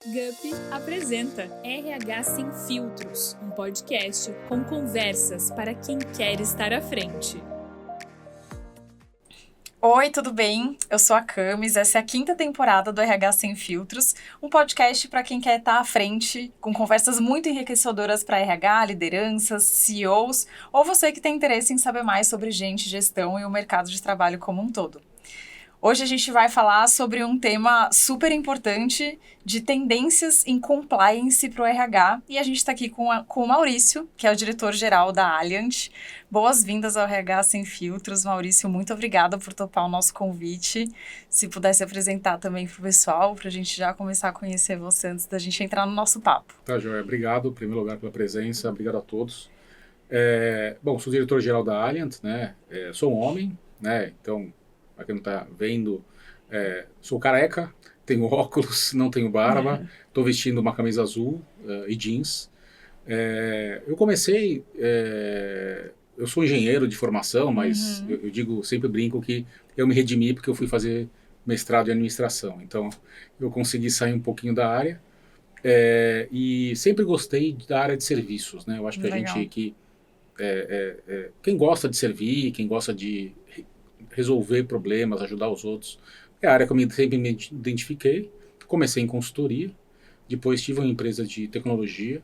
Gup apresenta RH Sem Filtros, um podcast com conversas para quem quer estar à frente. Oi, tudo bem? Eu sou a Camis, essa é a 5ª temporada do RH Sem Filtros, um podcast para quem quer estar à frente, com conversas muito enriquecedoras para RH, lideranças, CEOs, ou você que tem interesse em saber mais sobre gente, gestão e o mercado de trabalho como um todo. Hoje a gente vai falar sobre um tema super importante de tendências em compliance para o RH e a gente está aqui com o Maurício, que é o diretor-geral da Alliant. Boas-vindas ao RH Sem Filtros. Maurício, muito obrigada por topar o nosso convite. Se pudesse apresentar também para o pessoal, para a gente já começar a conhecer você antes da gente entrar no nosso papo. Tá, Joia. Obrigado, em primeiro lugar, pela presença. Obrigado a todos. Bom, sou diretor-geral da Alliant, né? Sou um homem, né? Então, para quem não está vendo, sou careca, tenho óculos, não tenho barba, estou vestindo uma camisa azul e jeans. Eu comecei... eu sou engenheiro de formação, mas eu digo, sempre brinco que eu me redimi porque eu fui fazer mestrado em administração. Então, eu consegui sair um pouquinho da área e sempre gostei da área de serviços, né? Eu acho que Legal. a gente quem gosta de servir, quem gosta de resolver problemas, ajudar os outros, é a área que eu sempre me identifiquei. Comecei em consultoria, depois tive uma empresa de tecnologia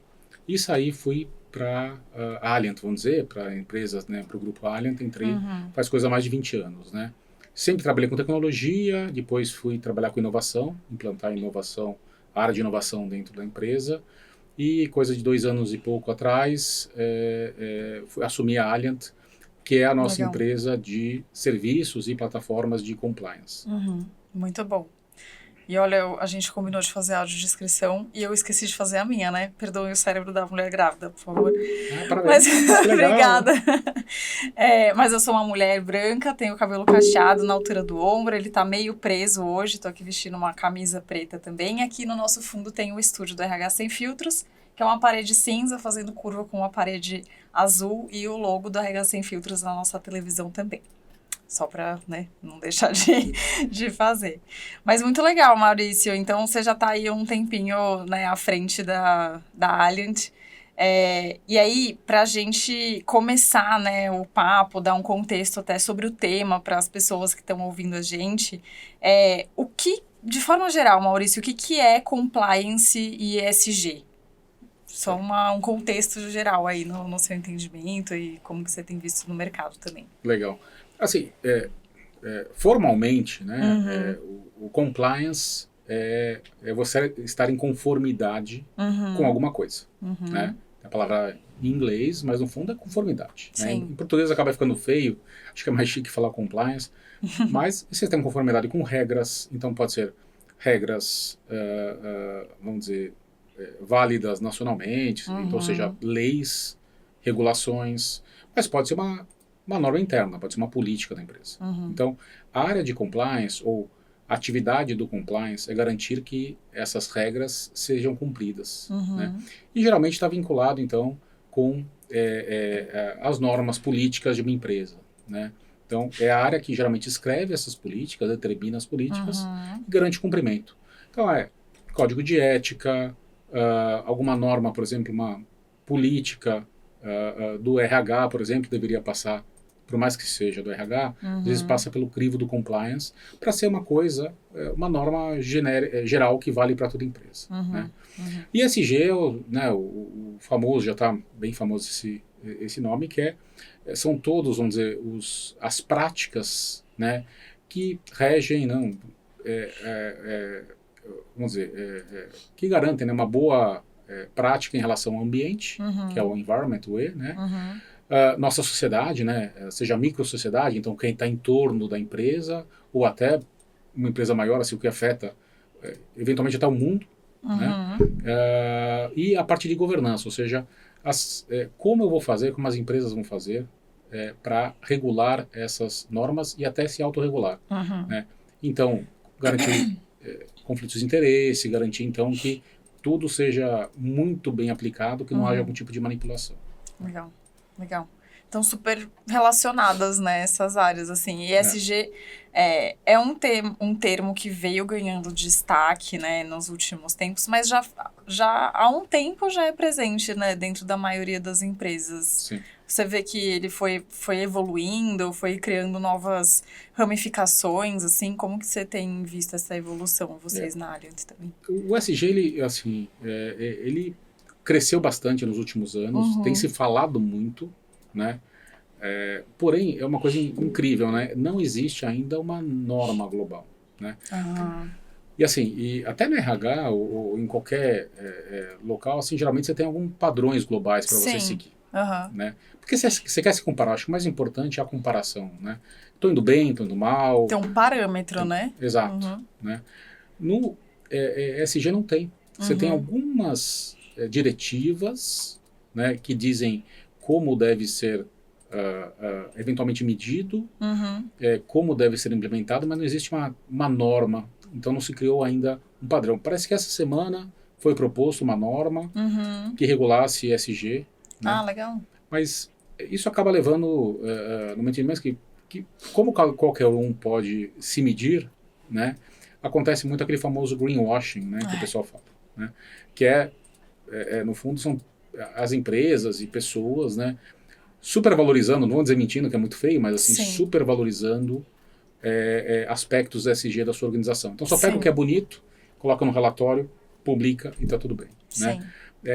e fui para a Alliant, vamos dizer, para a empresa, né, para o grupo Alliant, entrei faz coisa mais de 20 anos, né? Sempre trabalhei com tecnologia, depois fui trabalhar com inovação, implantar inovação, a área de inovação dentro da empresa, e coisa de 2 anos e pouco atrás, assumi a Alliant, que é a nossa Legal. empresa de serviços e plataformas de compliance. Muito bom. E olha, a gente combinou de fazer audiodescrição e eu esqueci de fazer a minha, né? Perdoe o cérebro da mulher grávida, por favor. Parabéns, que legal. Obrigada. Mas eu sou uma mulher branca, tenho o cabelo cacheado na altura do ombro, ele tá meio preso hoje, tô aqui vestindo uma camisa preta também. Aqui no nosso fundo tem o estúdio do RH Sem Filtros, que é uma parede cinza fazendo curva com uma parede azul e o logo do RH Sem Filtros na nossa televisão também. Só para, né, não deixar de fazer. Mas muito legal, Maurício. Então, você já está aí um tempinho, né, à frente da Alliant. E aí, para a gente começar, né, o papo, dar um contexto até sobre o tema para as pessoas que estão ouvindo a gente, de forma geral, Maurício, o que é compliance e ESG? Só um contexto geral aí no seu entendimento e como que você tem visto no mercado também. Legal. Assim, formalmente, né, o compliance é você estar em conformidade com alguma coisa, né? A palavra em inglês, mas no fundo é conformidade. Né? Em português acaba ficando feio, acho que é mais chique falar compliance, mas você tem conformidade com regras, então pode ser regras, vamos dizer, válidas nacionalmente, então, ou seja, leis, regulações, mas pode ser uma norma interna, pode ser uma política da empresa. Então, a área de compliance ou a atividade do compliance é garantir que essas regras sejam cumpridas. Né? E geralmente está vinculado, então, com as normas políticas de uma empresa. Né? Então, é a área que geralmente escreve essas políticas, determina as políticas e garante cumprimento. Então, código de ética, alguma norma, por exemplo, uma política do RH, por exemplo, deveria passar, por mais que seja do RH, às vezes passa pelo crivo do compliance, para ser uma coisa, uma norma geral que vale para toda empresa. Né? E ESG, né, o famoso, já está bem famoso esse nome, que são todos, vamos dizer, as práticas, né, que regem, não, vamos dizer, que garantem, né, uma boa prática em relação ao ambiente, que é o Environment Way, né? Nossa sociedade, né, seja a microsociedade, então quem está em torno da empresa, ou até uma empresa maior, assim, o que afeta eventualmente até o mundo, né? E a parte de governança, ou seja, como eu vou fazer, como as empresas vão fazer para regular essas normas e até se autorregular. Né? Então, garantir conflitos de interesse, garantir então que tudo seja muito bem aplicado, que não haja algum tipo de manipulação. Legal, legal. Estão super relacionadas, né, essas áreas, assim. E ESG é um termo que veio ganhando destaque, né, nos últimos tempos, mas já há um tempo já é presente, né, dentro da maioria das empresas. Sim. Você vê que ele foi evoluindo, foi criando novas ramificações, assim. Como que você tem visto essa evolução, vocês na área também? O ESG, ele, assim, ele cresceu bastante nos últimos anos, tem se falado muito, né? Porém, é uma coisa incrível, né? Não existe ainda uma norma global, né? E assim, até no RH ou em qualquer local, assim, geralmente você tem alguns padrões globais para você seguir, né? Porque você quer se comparar, acho que o mais importante é a comparação, né? Tô indo bem, tô indo mal. Tem um parâmetro, né? Exato, né? No ESG não tem. Você tem algumas diretivas, né, que dizem como deve ser eventualmente medido, como deve ser implementado, mas não existe uma norma. Então não se criou ainda um padrão. Parece que essa semana foi proposto uma norma que regulasse ESG. Né? Ah, legal. Mas isso acaba levando, no meu entendimento, que como qualquer um pode se medir, né, acontece muito aquele famoso greenwashing, né, que o pessoal fala. Né, que no fundo, são as empresas e pessoas, né, supervalorizando, não vou dizer mentindo, que é muito feio, mas assim, supervalorizando aspectos ESG da sua organização. Então só pega o que é bonito, coloca no relatório, publica e está tudo bem. Né?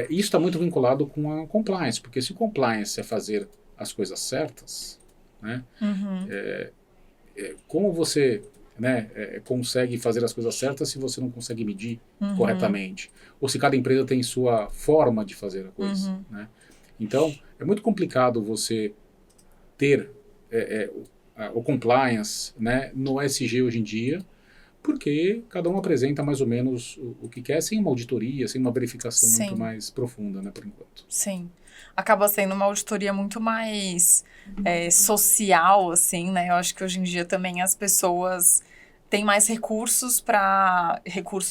Isso está muito vinculado com a compliance, porque se compliance é fazer as coisas certas, né, como você, né, consegue fazer as coisas certas se você não consegue medir corretamente? Ou se cada empresa tem sua forma de fazer a coisa. Né? Então, é muito complicado você ter o compliance, né, no ESG hoje em dia, porque cada um apresenta mais ou menos o que quer, sem uma auditoria, sem uma verificação muito mais profunda, né, por enquanto. Sim. Acaba sendo uma auditoria muito mais social, assim, né? Eu acho que hoje em dia também as pessoas têm mais recursos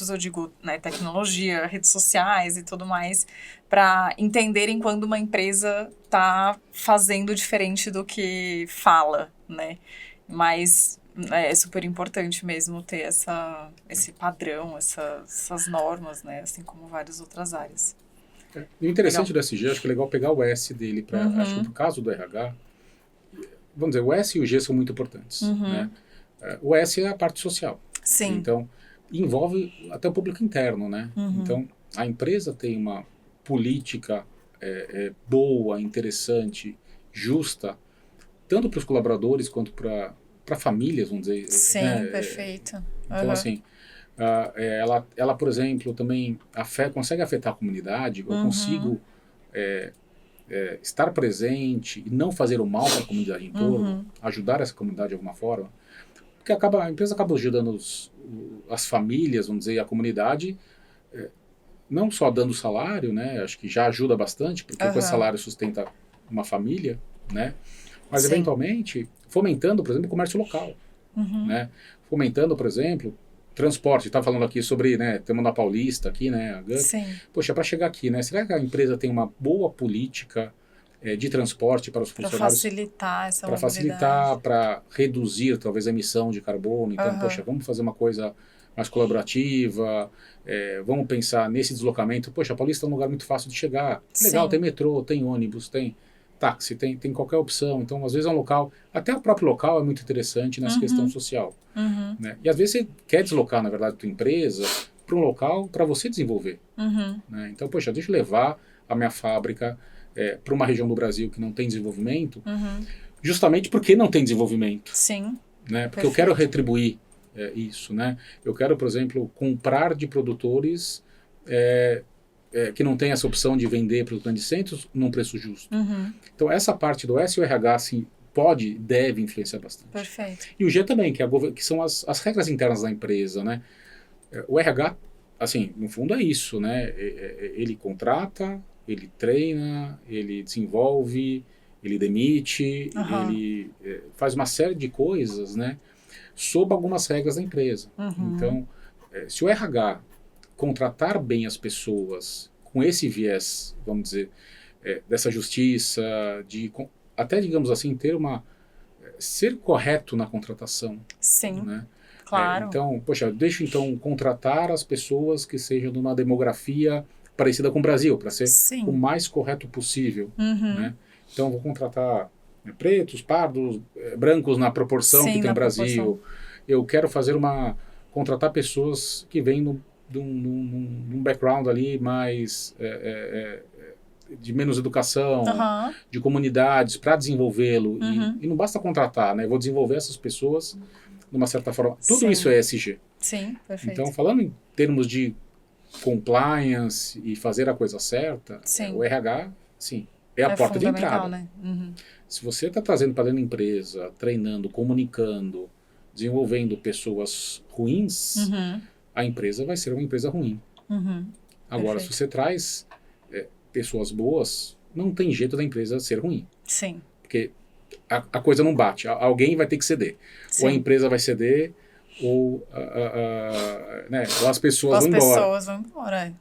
eu digo, né, tecnologia, redes sociais e tudo mais, para entenderem quando uma empresa está fazendo diferente do que fala, né? Mas é super importante mesmo ter esse padrão, essas normas, né? Assim como várias outras áreas. E o interessante do ESG, acho que é legal pegar o S dele, acho que no caso do RH, vamos dizer, o S e o G são muito importantes. Né? O S é a parte social. Sim. Então, envolve até o público interno, né? Então, a empresa tem uma política boa, interessante, justa, tanto para os colaboradores quanto para famílias, vamos dizer. Sim, né? Perfeito. Então, assim, ela, por exemplo, também consegue afetar a comunidade. Eu consigo estar presente e não fazer o mal para a comunidade em torno, ajudar essa comunidade de alguma forma. Porque a empresa acaba ajudando as famílias, vamos dizer, e a comunidade, não só dando salário, né? Acho que já ajuda bastante, porque com esse salário sustenta uma família, né? Mas, eventualmente, fomentando, por exemplo, o comércio local. Né? Fomentando, por exemplo, transporte. Estava falando aqui sobre, né, temos na Paulista aqui, né, a GUP. Poxa, para chegar aqui, né, será que a empresa tem uma boa política de transporte para os funcionários? Para facilitar essa mobilidade. Para facilitar, para reduzir, talvez, a emissão de carbono. Então, poxa, vamos fazer uma coisa mais colaborativa, vamos pensar nesse deslocamento. Poxa, a Paulista é um lugar muito fácil de chegar. Legal, tem metrô, tem ônibus, tem táxi, tem qualquer opção. Então, às vezes é um local, até o próprio local é muito interessante nessa questão social. Né? E às vezes você quer deslocar, na verdade, a tua empresa para um local para você desenvolver. Né? Então, poxa, deixa eu levar a minha fábrica para uma região do Brasil que não tem desenvolvimento, justamente porque não tem desenvolvimento. Sim. Né? Porque eu quero retribuir isso. Né? Eu quero, por exemplo, comprar de produtores que não tem essa opção de vender para os grandes centros num preço justo. Então, essa parte do S e o RH, assim, deve influenciar bastante. Perfeito. E o G também, que são as regras internas da empresa, né? O RH, assim, no fundo é isso, né? Ele contrata, ele treina, ele desenvolve, ele demite, ele faz uma série de coisas, né? Sob algumas regras da empresa. Então, se o RH contratar bem as pessoas com esse viés, vamos dizer, dessa justiça, até, digamos assim, ser correto na contratação. Sim, né? claro. Então, poxa, deixa então contratar as pessoas que sejam de uma demografia parecida com o Brasil, para ser o mais correto possível. Né? Então, vou contratar pretos, pardos, brancos na proporção que tem no Brasil. Eu quero contratar pessoas que vêm de um background ali mais de menos educação, de comunidades, para desenvolvê-lo. E não basta contratar, né? Eu vou desenvolver essas pessoas de uma certa forma. Tudo isso é ESG. Sim, perfeito. Então, falando em termos de compliance e fazer a coisa certa, o RH, sim, é a porta de entrada. Né? Se você está trazendo para dentro da empresa, treinando, comunicando, desenvolvendo pessoas ruins, a empresa vai ser uma empresa ruim. Agora, se você traz pessoas boas, não tem jeito da empresa ser ruim. Sim. Porque a coisa não bate. Alguém vai ter que ceder. Sim. Ou a empresa vai ceder, ou as pessoas vão embora. As pessoas vão embora,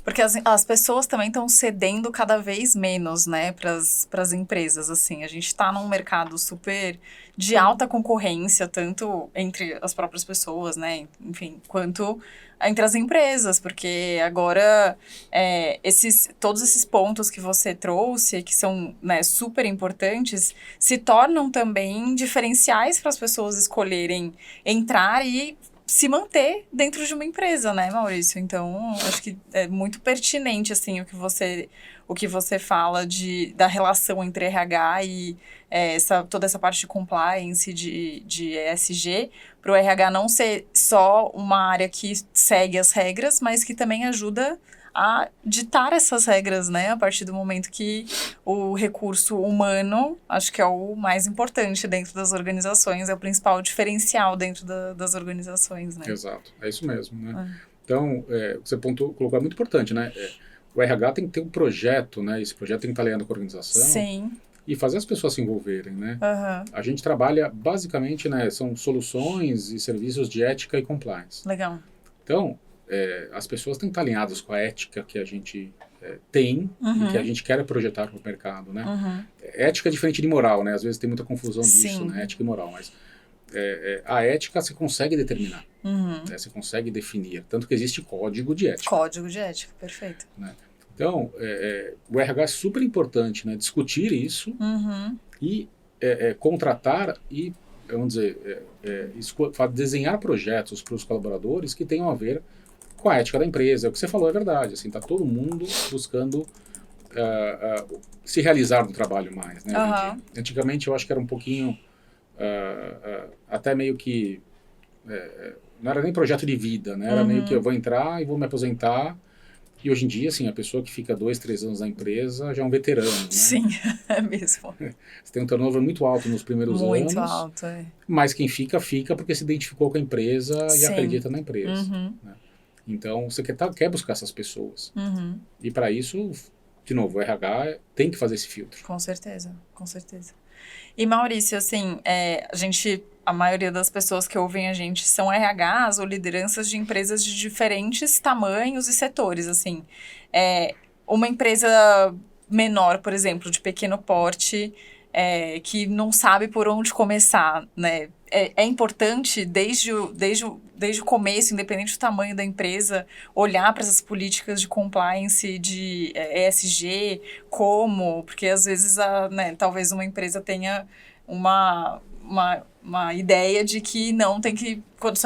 Porque as pessoas também estão cedendo cada vez menos, né, para as empresas, assim. A gente está num mercado super de alta concorrência, tanto entre as próprias pessoas, né, enfim, quanto entre as empresas, porque agora todos esses pontos que você trouxe, que são, né, super importantes, se tornam também diferenciais para as pessoas escolherem entrar e se manter dentro de uma empresa, né, Maurício? Então, acho que é muito pertinente, assim, o que você fala da relação entre RH e toda essa parte de compliance, de ESG, para o RH não ser só uma área que segue as regras, mas que também ajuda a ditar essas regras, né? A partir do momento que o recurso humano, acho que é o mais importante dentro das organizações, é o principal diferencial dentro das organizações, né? Exato, é isso mesmo, né? Então, você colocou, é muito importante, né? O RH tem que ter um projeto, né? Esse projeto tem que estar alinhado com a organização. Sim. E fazer as pessoas se envolverem, né? A gente trabalha, basicamente, né? São soluções e serviços de ética e compliance. Legal. Então, as pessoas têm que estar alinhadas com a ética que a gente tem e que a gente quer projetar para o mercado, né? Ética é diferente de moral, né? Às vezes tem muita confusão disso, né? Ética e moral, mas a ética você consegue determinar, né? Você consegue definir, tanto que existe código de ética. Código de ética, perfeito. Né? Então, o RH é super importante, né? Discutir isso e contratar e, vamos dizer, desenhar projetos para os colaboradores que tenham a ver com a ética da empresa. O que você falou é verdade, assim, tá todo mundo buscando se realizar no trabalho mais, né? Antigamente eu acho que era um pouquinho até meio que não era nem projeto de vida, né? Era meio que eu vou entrar e vou me aposentar. E hoje em dia, assim, a pessoa que fica 2, 3 anos na empresa já é um veterano, né? Sim, é mesmo. Você tem um turnover muito alto nos primeiros anos. Muito alto, Mas quem fica porque se identificou com a empresa e acredita na empresa. Né? Então, você quer buscar essas pessoas. E para isso, de novo, o RH tem que fazer esse filtro. Com certeza, com certeza. E Maurício, assim, a maioria das pessoas que ouvem a gente são RHs ou lideranças de empresas de diferentes tamanhos e setores, assim. Uma empresa menor, por exemplo, de pequeno porte, que não sabe por onde começar, né? É importante, desde o começo, independente do tamanho da empresa, olhar para essas políticas de compliance, de ESG, porque às vezes talvez uma empresa tenha uma ideia de que não tem que...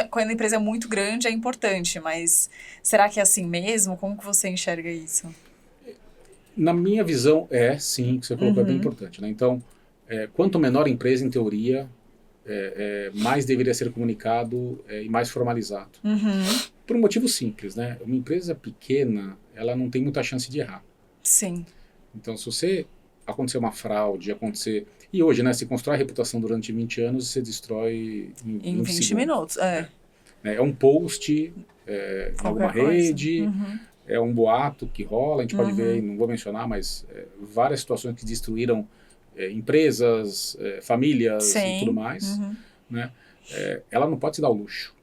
Quando a empresa é muito grande, é importante, mas será que é assim mesmo? Como que você enxerga isso? Na minha visão, sim, que você colocou é bem importante, né? Então, quanto menor a empresa, em teoria, mais deveria ser comunicado e mais formalizado. Por um motivo simples, né? Uma empresa pequena, ela não tem muita chance de errar. Sim. Então, se você acontecer uma fraude, E hoje, né, se constrói a reputação durante 20 anos e você destrói em 20 minutos, É um post em alguma rede, é um boato que rola, a gente pode ver, não vou mencionar, mas várias situações que destruíram empresas, famílias e tudo mais. Né? Ela não pode se dar o luxo.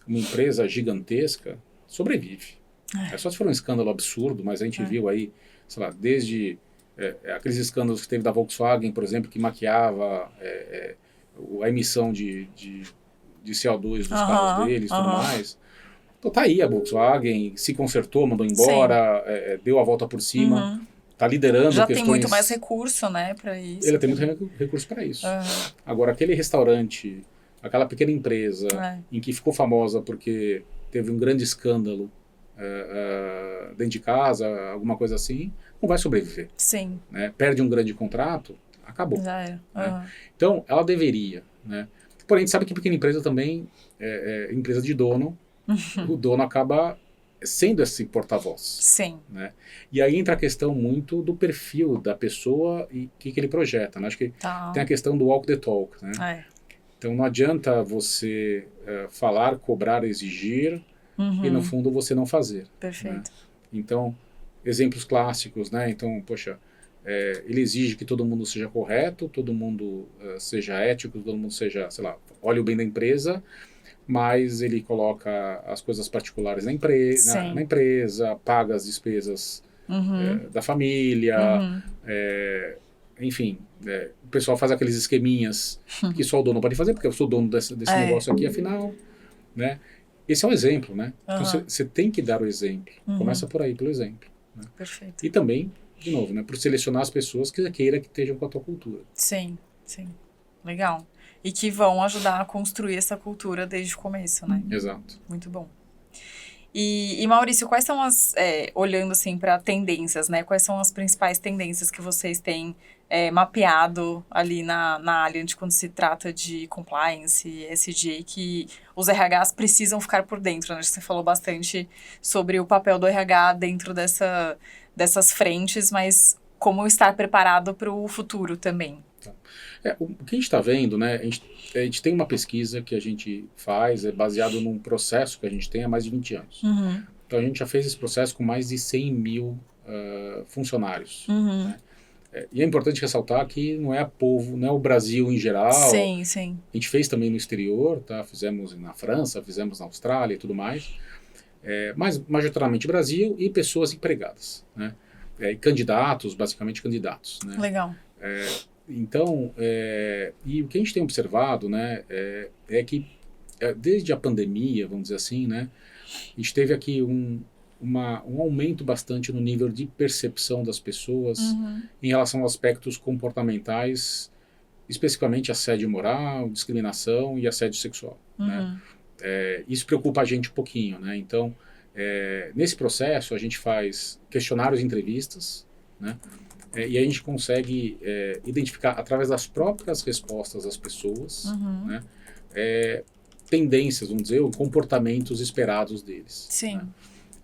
Uma empresa gigantesca sobrevive. Só se for um escândalo absurdo, mas a gente viu aí, sei lá, desde aqueles escândalos que teve da Volkswagen, por exemplo, que maquiava a emissão de CO2 dos carros deles e tudo mais. Então tá aí a Volkswagen, se consertou, mandou embora, deu a volta por cima, tá liderando já questões... tem muito mais recurso, né, para isso. Ele tem muito recurso para isso. Agora, aquele restaurante, aquela pequena empresa em que ficou famosa porque teve um grande escândalo dentro de casa, alguma coisa assim, não vai sobreviver. Sim. Né? Perde um grande contrato, acabou. Já era. Né? Então, ela deveria. Né? Porém, a gente sabe que pequena empresa também é empresa de dono. O dono acaba sendo esse porta-voz. Sim. Né? E aí entra a questão muito do perfil da pessoa e o que ele projeta. Né? Acho que tem a questão do walk the talk. Né? Então, não adianta você falar, cobrar, exigir e, no fundo, você não fazer. Perfeito. Né? Então, exemplos clássicos, né? Então, poxa, ele exige que todo mundo seja correto, todo mundo seja ético, todo mundo seja, sei lá, olhe o bem da empresa, mas ele coloca as coisas particulares na empresa, paga as despesas da família, enfim, o pessoal faz aqueles esqueminhas que só o dono pode fazer, porque eu sou dono desse negócio aqui, afinal, né? Esse é um exemplo, né? Então você tem que dar o exemplo. Começa por aí, pelo exemplo. Né? Perfeito. E também, de novo, né, por selecionar as pessoas que queira que estejam com a tua cultura. Sim, sim. Legal. E que vão ajudar a construir essa cultura desde o começo, né? Exato. Muito bom. E Maurício, quais são as, olhando assim para tendências, né? Quais são as principais tendências que vocês têm mapeado ali na Alliant quando se trata de compliance, ESG, que os RHs precisam ficar por dentro, né? Acho que você falou bastante sobre o papel do RH dentro dessas frentes, mas como estar preparado para o futuro também. O que a gente está vendo, né? A gente tem uma pesquisa que a gente faz, baseado num processo que a gente tem há mais de 20 anos. Então a gente já fez esse processo com mais de 100 mil funcionários. Né? E é importante ressaltar que não é o Brasil em geral. Sim, sim. A gente fez também no exterior, tá? Fizemos na França, fizemos na Austrália e tudo mais. Mas majoritariamente Brasil e pessoas empregadas. Né? E candidatos, basicamente candidatos. Né? Legal. Então, e o que a gente tem observado, né, é que desde a pandemia, vamos dizer assim, né, a gente teve aqui um aumento bastante no nível de percepção das pessoas em relação a aspectos comportamentais, especificamente assédio moral, discriminação e assédio sexual. Né? Isso preocupa a gente um pouquinho. Né? Então, nesse processo, a gente faz questionários e entrevistas, né? E a gente consegue identificar, através das próprias respostas das pessoas, né, tendências, vamos dizer, ou comportamentos esperados deles. Sim. Né?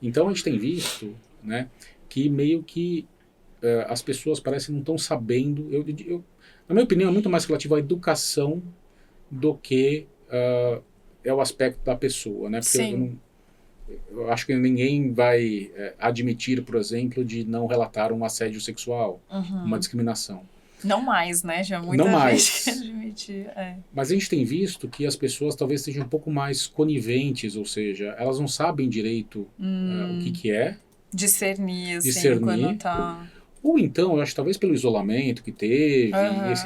Então a gente tem visto, né, que meio que as pessoas parecem não estão sabendo, na minha opinião, é muito mais relativo à educação do que é o aspecto da pessoa. Né? Porque eu acho que ninguém vai admitir, por exemplo, de não relatar um assédio sexual, uma discriminação. Não mais, né? Já muita gente admite. Mas a gente tem visto que as pessoas talvez sejam um pouco mais coniventes, ou seja, elas não sabem direito o que é. Discernir, assim, quando tá... Ou então, eu acho talvez pelo isolamento que teve,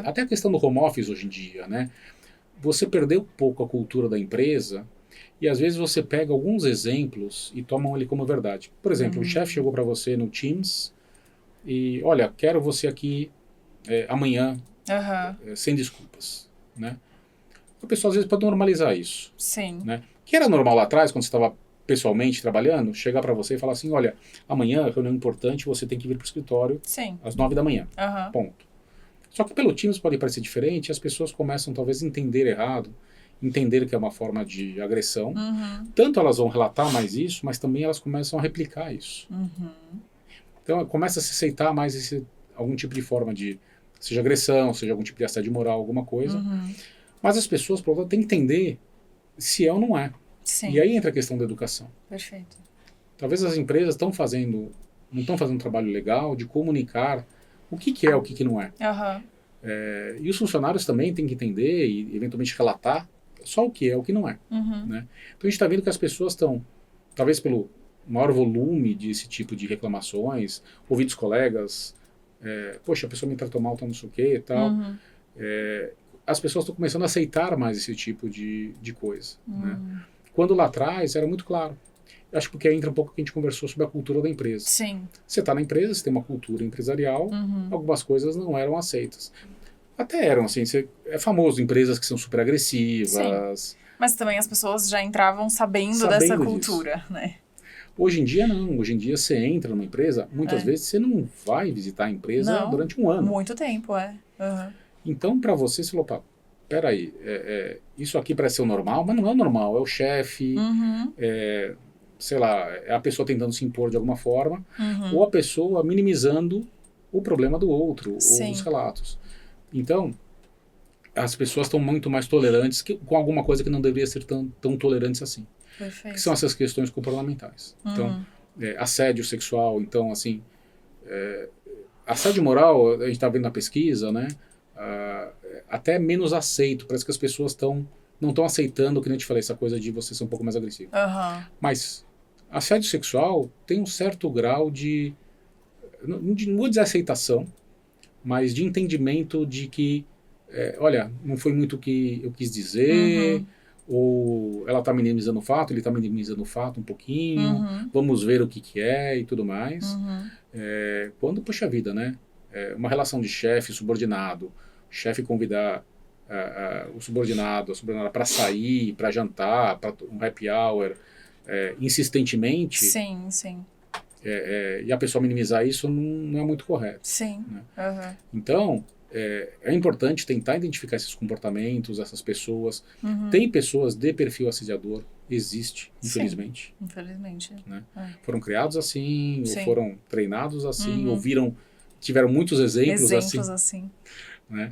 até a questão do home office hoje em dia, né? Você perdeu um pouco a cultura da empresa. E às vezes você pega alguns exemplos e tomam ele como verdade. Por exemplo, o chefe chegou para você no Teams e, olha, quero você aqui amanhã, sem desculpas. Né? A pessoa às vezes pode normalizar isso. Sim. Né? Que era normal lá atrás, quando você estava pessoalmente trabalhando, chegar para você e falar assim, olha, amanhã, reunião importante, você tem que vir para o escritório às 9 da manhã. Ponto. Só que pelo Teams pode parecer diferente e as pessoas começam talvez a entender errado, entender que é uma forma de agressão. Tanto elas vão relatar mais isso, mas também elas começam a replicar isso. Então começa a se aceitar mais algum tipo de forma de, seja agressão, seja algum tipo de assédio moral, alguma coisa. Mas as pessoas, por outro lado, têm que entender se é ou não é. Sim. E aí entra a questão da educação. Perfeito. Talvez as empresas não estão fazendo um trabalho legal de comunicar o que é, o que não é. E os funcionários também têm que entender e eventualmente relatar só o que é, o que não é. Né? Então a gente está vendo que as pessoas estão, talvez pelo maior volume desse tipo de reclamações, ouvindo os colegas, poxa, a pessoa me tratou mal, tá não sei o quê e tal. As pessoas estão começando a aceitar mais esse tipo de coisa. Né? Quando lá atrás era muito claro. Eu acho que porque entra um pouco que a gente conversou sobre a cultura da empresa. Sim. Você está na empresa, você tem uma cultura empresarial, algumas coisas não eram aceitas. Até eram, assim, é famoso, empresas que são super agressivas. Sim. Mas também as pessoas já entravam sabendo dessa cultura, disso. Né? Hoje em dia não, hoje em dia você entra numa empresa, muitas vezes você não vai visitar a empresa durante um ano. Muito tempo, Então, para você, você falou, opa, peraí, isso aqui parece ser o normal, mas não é o normal, é o chefe, sei lá, é a pessoa tentando se impor de alguma forma, ou a pessoa minimizando o problema do outro, ou os relatos. Então, as pessoas estão muito mais tolerantes com alguma coisa que não deveria ser tão tolerantes assim. Perfeito. Que são essas questões comportamentais. Então, assédio sexual, então, assim, assédio moral, a gente está vendo na pesquisa, né, até menos aceito, parece que as pessoas não estão aceitando, que nem eu te falei, essa coisa de você ser um pouco mais agressivo. Mas assédio sexual tem um certo grau não vou dizer aceitação, mas de entendimento de que, olha, não foi muito o que eu quis dizer, ou ela está minimizando o fato, ele está minimizando o fato um pouquinho, vamos ver o que é e tudo mais. Quando, poxa vida, né? Uma relação de chefe subordinado, o chefe convidar a subordinada para sair, para jantar, para um happy hour, insistentemente. Sim, sim. E a pessoa minimizar isso não é muito correto. Sim. Né? Então, é importante tentar identificar esses comportamentos, essas pessoas. Tem pessoas de perfil assediador, existe, infelizmente. Sim, infelizmente. Né? Foram criados assim, ou foram treinados assim, tiveram muitos exemplos assim. Né?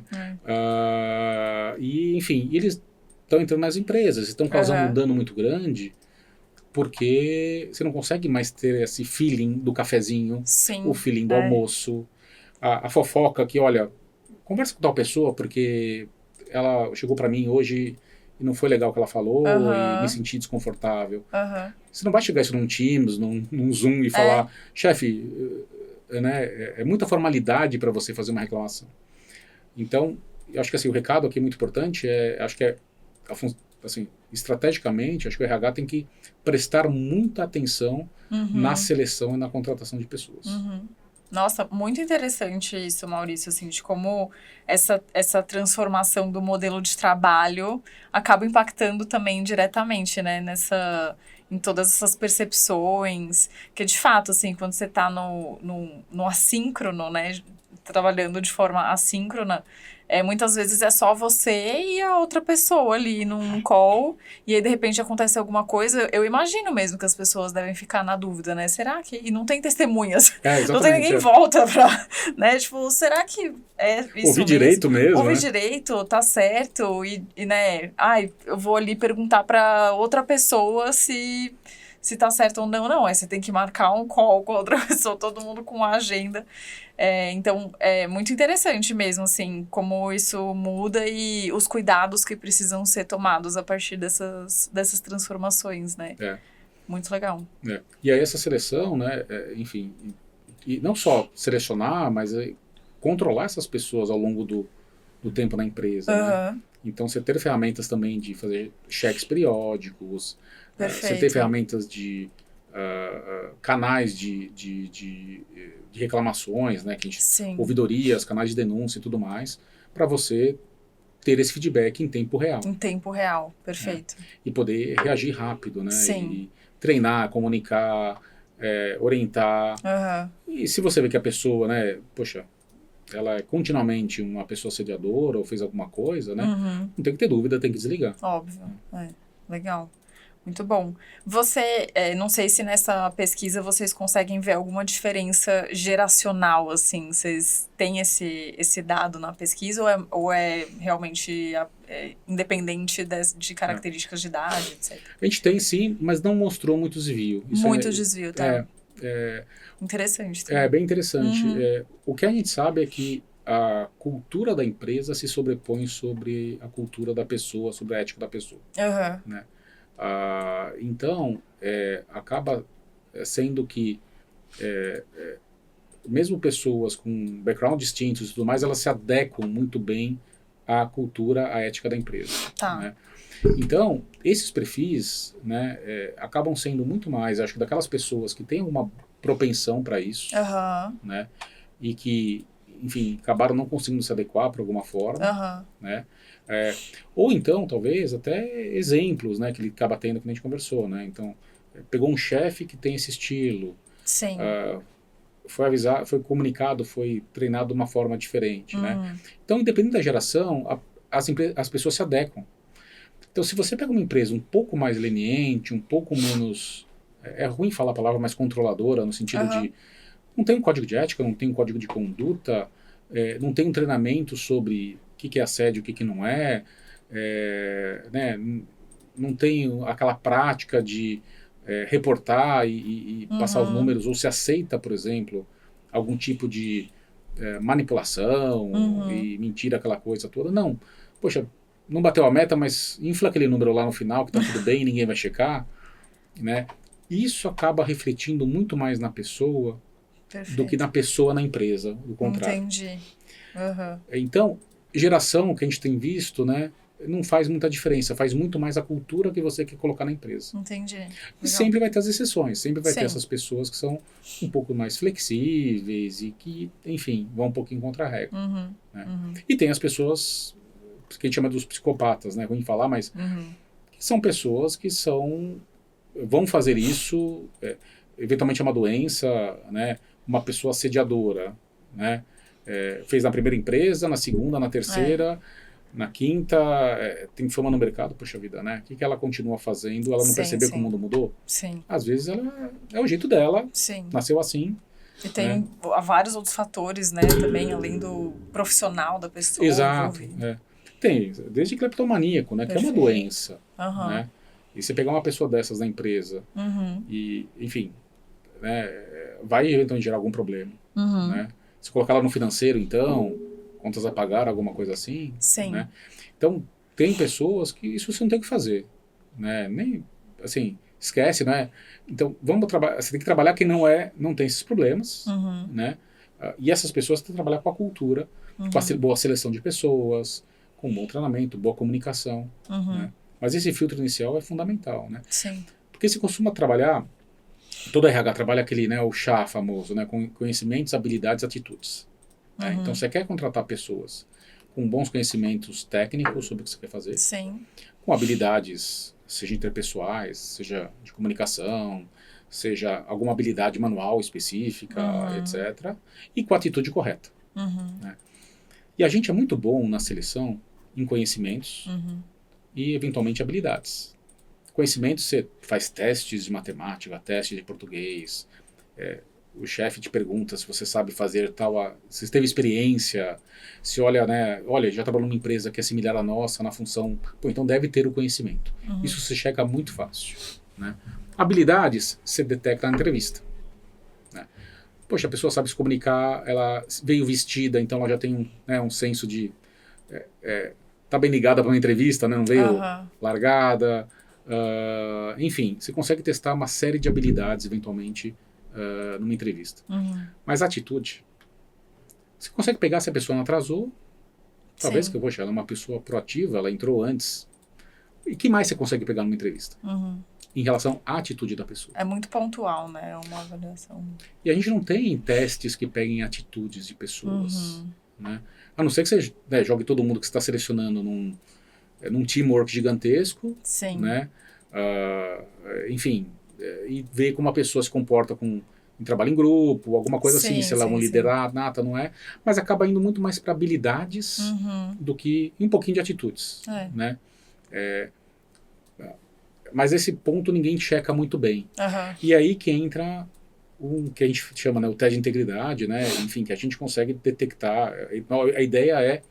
E, enfim, eles estão entrando nas empresas, estão causando um dano muito grande, porque você não consegue mais ter esse feeling do cafezinho, o feeling do almoço, a fofoca que, olha, conversa com tal pessoa, porque ela chegou para mim hoje e não foi legal o que ela falou, e me senti desconfortável. Você não vai chegar isso num Teams, num Zoom e falar, chefe, né, é muita formalidade para você fazer uma reclamação. Então, eu acho que assim, o recado aqui é muito importante, acho que assim, estrategicamente, acho que o RH tem que prestar muita atenção na seleção e na contratação de pessoas. Nossa, muito interessante isso, Maurício, assim, de como essa transformação do modelo de trabalho acaba impactando também diretamente, né, em todas essas percepções, que de fato, assim, quando você está no assíncrono, né, trabalhando de forma assíncrona, muitas vezes é só você e a outra pessoa ali num call, e aí de repente acontece alguma coisa, eu imagino mesmo que as pessoas devem ficar na dúvida, né? Será que... E não tem testemunhas, não tem ninguém em volta pra... Né? Tipo, será que é isso Ouvir direito mesmo, Ouvir né? direito, tá certo, e né? Eu vou ali perguntar pra outra pessoa se tá certo ou não. Não, aí você tem que marcar um call com a outra pessoa, todo mundo com uma agenda. Então, é muito interessante mesmo, assim, como isso muda e os cuidados que precisam ser tomados a partir dessas transformações, né? Muito legal. E aí essa seleção, né, enfim, e não só selecionar, mas controlar essas pessoas ao longo do tempo na empresa, né? Então, você ter ferramentas também de fazer cheques periódicos, você ter ferramentas de canais de reclamações, né, que a gente, ouvidorias, canais de denúncia e tudo mais, para você ter esse feedback em tempo real. Em tempo real, perfeito. E poder reagir rápido, né? Sim. E treinar, comunicar, orientar. E se você vê que a pessoa, né, poxa, ela é continuamente uma pessoa assediadora ou fez alguma coisa, né? Não tem que ter dúvida, tem que desligar. Óbvio. Legal. Muito bom. Você, não sei se nessa pesquisa vocês conseguem ver alguma diferença geracional, assim, vocês têm esse dado na pesquisa ou é realmente independente de características de idade, etc? A gente tem sim, mas não mostrou muito desvio. Isso muito desvio, tá? Interessante. Também. Bem interessante. O que a gente sabe é que a cultura da empresa se sobrepõe sobre a cultura da pessoa, sobre a ética da pessoa. Né? Então, acaba sendo que mesmo pessoas com background distintos e tudo mais, elas se adequam muito bem à cultura, à ética da empresa. Tá. Né? Então, esses perfis, né, acabam sendo muito mais, acho que daquelas pessoas que têm uma propensão para isso, né, e que, enfim, acabaram não conseguindo se adequar por alguma forma, né, ou então, talvez, até exemplos, né, que ele acaba tendo, que a gente conversou, né, então, pegou um chefe que tem esse estilo, Sim. Foi avisado, foi comunicado, foi treinado de uma forma diferente, né, então, independente da geração, as pessoas se adequam. Então, se você pega uma empresa um pouco mais leniente, um pouco menos... É ruim falar a palavra mais controladora, no sentido de... Não tem um código de ética, não tem um código de conduta, não tem um treinamento sobre o que é assédio, o que não é, né, não tem aquela prática de reportar e passar os números, ou se aceita, por exemplo, algum tipo de manipulação e mentira, aquela coisa toda. Não. Poxa... Não bateu a meta, mas infla aquele número lá no final, que tá tudo bem, ninguém vai checar, né? Isso acaba refletindo muito mais na pessoa do que na pessoa na empresa, o contrário. Entendi. Então, geração que a gente tem visto, né, não faz muita diferença, faz muito mais a cultura que você quer colocar na empresa. Entendi. Legal. E sempre vai ter as exceções, sempre vai ter essas pessoas que são um pouco mais flexíveis e que, enfim, vão um pouquinho contra a regra. Né? E tem as pessoas... que a gente chama dos psicopatas, né? Ruim falar, mas que são pessoas que vão fazer isso, eventualmente é uma doença, né? Uma pessoa assediadora, né? Fez na primeira empresa, na segunda, na terceira, na quinta, tem fama no mercado, poxa vida, né? O que ela continua fazendo? Ela não percebeu que o mundo mudou? Sim. Às vezes é o jeito dela, nasceu assim. E tem vários outros fatores, né? Também, além do profissional da pessoa. Exato, Tem, desde cleptomaníaco, né? Que é uma doença, né? E você pegar uma pessoa dessas na empresa e, enfim, né, vai eventualmente gerar algum problema, né? Se colocar ela no financeiro, então, contas a pagar, alguma coisa assim, né? Então, tem pessoas que isso você não tem o que fazer, né? Nem, assim, esquece, né? Então, você tem que trabalhar quem não tem esses problemas, né? E essas pessoas têm que trabalhar com a cultura, com a boa seleção de pessoas, com bom treinamento, boa comunicação, né? Mas esse filtro inicial é fundamental, né? Sim. Porque se costuma trabalhar, todo RH trabalha aquele, né, o chá famoso, né, com conhecimentos, habilidades, atitudes. Né? Então você quer contratar pessoas com bons conhecimentos técnicos sobre o que você quer fazer, com habilidades, seja interpessoais, seja de comunicação, seja alguma habilidade manual específica, etc. E com a atitude correta. Né? E a gente é muito bom na seleção em conhecimentos e, eventualmente, habilidades. Conhecimentos, você faz testes de matemática, testes de português, o chefe te pergunta se você sabe fazer tal, se teve experiência, se olha, né, já trabalhou numa empresa que é similar à nossa, na função, então deve ter o conhecimento. Isso se checa muito fácil. Né? Habilidades, você detecta na entrevista. Né? Poxa, a pessoa sabe se comunicar, ela veio vestida, então ela já tem um senso de... tá bem ligada para uma entrevista, né? Não veio largada. Enfim, você consegue testar uma série de habilidades, eventualmente, numa entrevista. Mas a atitude, você consegue pegar se a pessoa não atrasou, talvez que ela é uma pessoa proativa, ela entrou antes. E que mais você consegue pegar numa entrevista? Em relação à atitude da pessoa. É muito pontual, né? É uma avaliação. E a gente não tem testes que peguem atitudes de pessoas. Né? A não ser que você jogue todo mundo que você está selecionando num teamwork gigantesco. Né? Enfim, e ver como a pessoa se comporta em trabalho em grupo, alguma coisa assim, se ela é um liderado, nata, não é? Mas acaba indo muito mais para habilidades do que um pouquinho de atitudes. Né? Mas esse ponto ninguém checa muito bem. E aí que entra o que a gente chama, né, o teste de integridade, né? Enfim, que a gente consegue detectar. A ideia é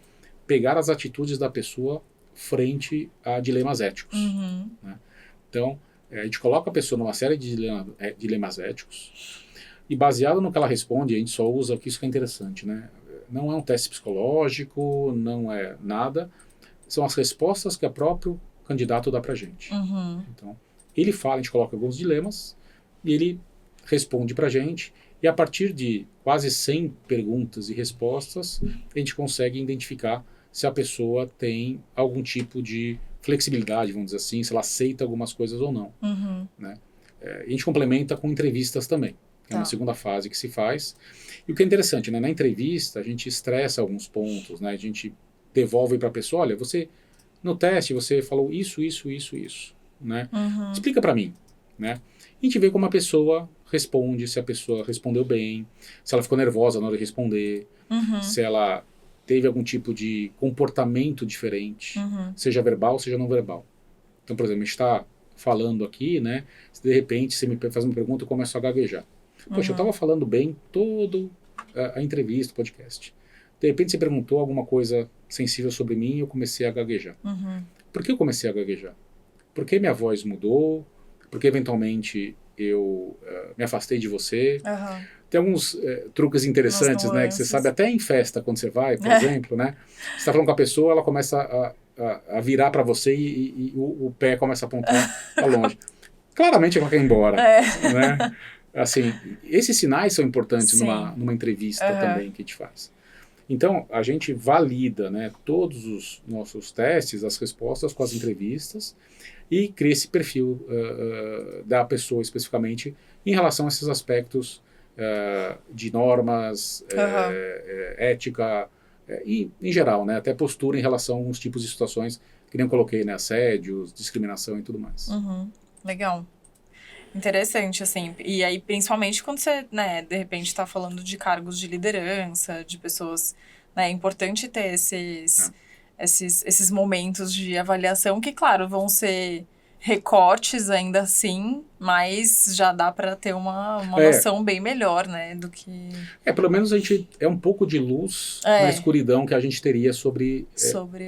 pegar as atitudes da pessoa frente a dilemas éticos. Né? Então, a gente coloca a pessoa numa série de dilemas éticos e baseado no que ela responde, a gente só usa que isso que é interessante, né? Não é um teste psicológico, não é nada, são as respostas que o próprio candidato dá pra gente. Então, ele fala, a gente coloca alguns dilemas e ele responde pra gente E a partir de quase 100 perguntas e respostas, a gente consegue identificar se a pessoa tem algum tipo de flexibilidade, vamos dizer assim, se ela aceita algumas coisas ou não. Né? A gente complementa com entrevistas também, que é uma segunda fase que se faz. E o que é interessante, né? Na entrevista a gente estressa alguns pontos, né? A gente devolve para a pessoa, olha, você no teste você falou isso, né? Explica para mim, né? A gente vê como a pessoa responde, se a pessoa respondeu bem, se ela ficou nervosa na hora de responder, se ela teve algum tipo de comportamento diferente, seja verbal, seja não verbal. Então, por exemplo, a gente está falando aqui, né? Se de repente você me faz uma pergunta, eu começo a gaguejar. Poxa, eu estava falando bem toda a entrevista, o podcast. De repente você perguntou alguma coisa sensível sobre mim e eu comecei a gaguejar. Por que eu comecei a gaguejar? Porque minha voz mudou? Porque eventualmente eu me afastei de você? Tem alguns truques interessantes, né? Que você sabe até em festa, quando você vai, por exemplo, né? Você está falando com a pessoa, ela começa a virar para você e o pé começa a apontar para longe. Claramente ela quer ir embora, né? Assim, esses sinais são importantes numa entrevista também que a gente faz. Então, a gente valida, né, todos os nossos testes, as respostas com as entrevistas e cria esse perfil da pessoa especificamente em relação a esses aspectos de normas, ética e, em geral, né, até postura em relação a alguns tipos de situações que nem eu coloquei, né, assédios, discriminação e tudo mais. Legal. Interessante, assim. E aí, principalmente quando você, né, de repente está falando de cargos de liderança, de pessoas, né, é importante ter esses momentos de avaliação que, claro, vão ser recortes ainda assim, mas já dá para ter uma noção bem melhor, né, do que... pelo menos a gente é um pouco de luz na escuridão que a gente teria sobre